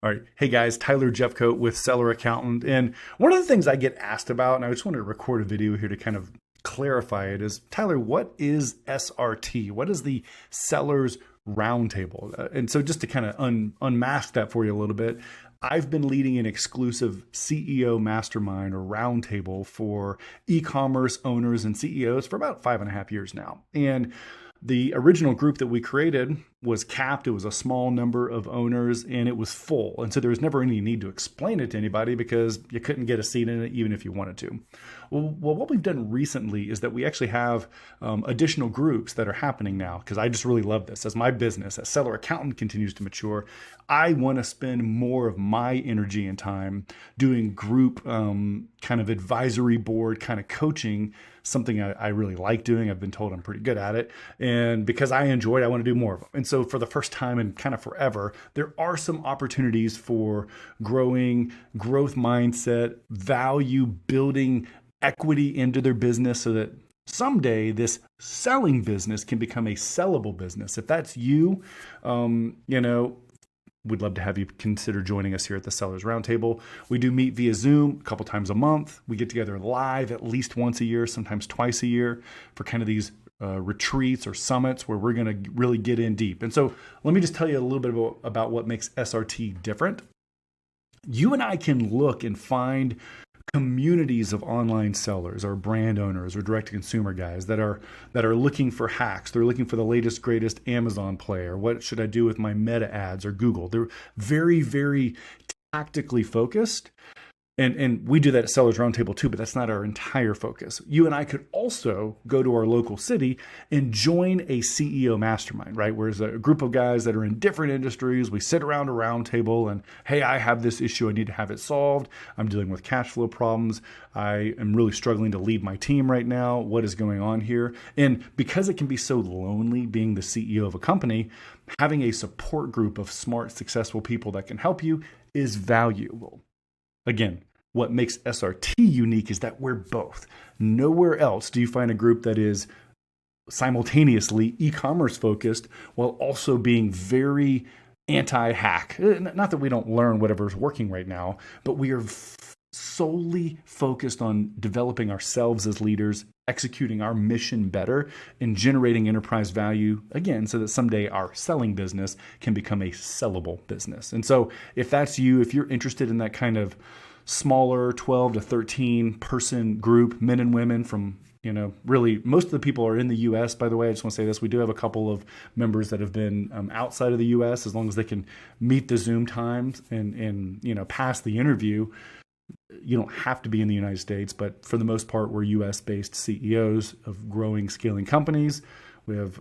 All right. Hey guys, Tyler Jeffcoat with Seller Accountant. And one of the things I get asked about, and I just wanted to record a video here to kind of clarify it, is Tyler, what is SRT? What is the Sellers Roundtable? And so just to kind of unmask that for you a little bit, I've been leading an exclusive CEO mastermind or roundtable for e-commerce owners and CEOs for about 5.5 years now. And the original group that we created was capped. It was a small number of owners and it was full. And so there was never any need to explain it to anybody because you couldn't get a seat in it even if you wanted to. Well, what we've done recently is that we actually have additional groups that are happening now because I just really love this. As my business, as Seller Accountant continues to mature, I want to spend more of my energy and time doing group kind of advisory board kind of coaching, something I really like doing. I've been told I'm pretty good at it. And because I enjoy it, I want to do more of them. And so for the first time in kind of forever, there are some opportunities for growing, growth mindset, value building, equity into their business so that someday this selling business can become a sellable business. If that's you, we'd love to have you consider joining us here at the Sellers Roundtable. We do meet via Zoom a couple times a month. We get together live at least once a year, sometimes twice a year for kind of these retreats or summits where we're going to really get in deep. And so let me just tell you a little bit about what makes SRT different. You and I can look and find communities of online sellers or brand owners or direct-to-consumer guys that are looking for hacks. They're looking for the latest, greatest Amazon play, or what should I do with my meta ads or Google. They're very, very tactically focused. And we do that at Sellers Roundtable too, but that's not our entire focus. You and I could also go to our local city and join a CEO mastermind, right? Where there's a group of guys that are in different industries. We sit around a roundtable and, hey, I have this issue. I need to have it solved. I'm dealing with cash flow problems. I am really struggling to lead my team right now. What is going on here? And because it can be so lonely being the CEO of a company, having a support group of smart, successful people that can help you is valuable. Again, what makes SRT unique is that we're both. Nowhere else do you find a group that is simultaneously e-commerce focused while also being very anti-hack. Not that we don't learn whatever's working right now, but we are solely focused on developing ourselves as leaders, executing our mission better, and generating enterprise value, again, so that someday our selling business can become a sellable business. And so if that's you, if you're interested in that kind of smaller 12 to 13 person group, men and women from, really most of the people are in the US, by the way. I just want to say this. We do have a couple of members that have been outside of the US, as long as they can meet the Zoom times and pass the interview. You don't have to be in the United States, but for the most part, we're US based CEOs of growing, scaling companies. We have,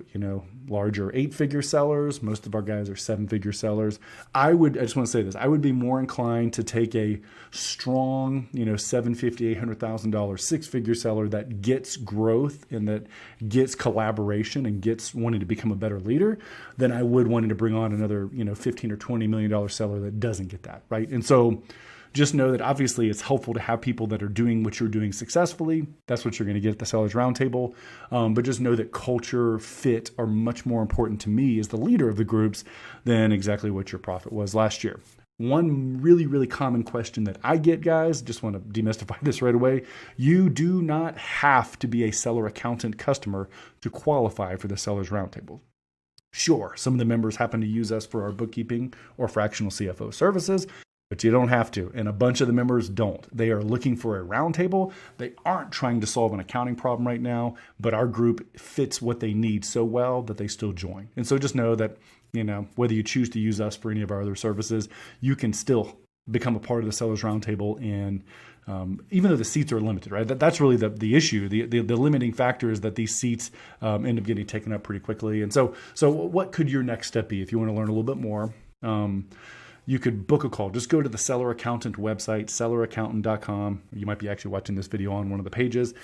larger 8-figure sellers. Most of our guys are 7-figure sellers. I just want to say this. I would be more inclined to take a strong, $750,000, $800,000 6-figure seller that gets growth and that gets collaboration and gets wanting to become a better leader than I would wanting to bring on another, $15 or $20 million seller that doesn't get that, right? And so just know that obviously it's helpful to have people that are doing what you're doing successfully. That's what you're going to get at the Sellers Roundtable. But just know that culture, fit are much more important to me as the leader of the groups than exactly what your profit was last year. One really, really common question that I get, guys, just want to demystify this right away. You do not have to be a Seller Accountant customer to qualify for the Sellers Roundtable. Sure, some of the members happen to use us for our bookkeeping or fractional CFO services, but you don't have to. And a bunch of the members don't. They are looking for a roundtable. They aren't trying to solve an accounting problem right now, but our group fits what they need so well that they still join. And so just know that, whether you choose to use us for any of our other services, you can still become a part of the Sellers Roundtable. And even though the seats are limited, right? That's really the issue. The limiting factor is that these seats end up getting taken up pretty quickly. And so what could your next step be if you want to learn a little bit more? You could book a call. Just go to the Seller Accountant website, selleraccountant.com. You might be actually watching this video on one of the pages.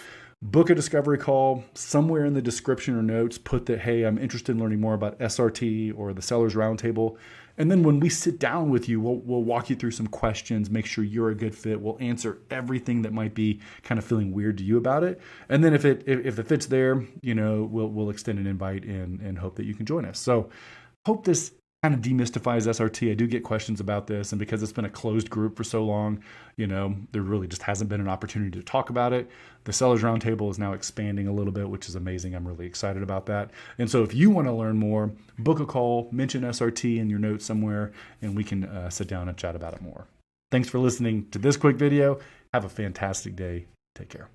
Book a discovery call. Somewhere in the description or notes, put that, hey, I'm interested in learning more about SRT or the Sellers Roundtable. And then when we sit down with you, we'll walk you through some questions, make sure you're a good fit. We'll answer everything that might be kind of feeling weird to you about it. And then if it fits there, we'll extend an invite and hope that you can join us. So hope this kind of demystifies SRT. I do get questions about this, and because it's been a closed group for so long, there really just hasn't been an opportunity to talk about it. The Sellers Roundtable is now expanding a little bit, which is amazing. I'm really excited about that. And so if you want to learn more, book a call, mention SRT in your notes somewhere, and we can sit down and chat about it more. Thanks for listening to this quick video. Have a fantastic day. Take care.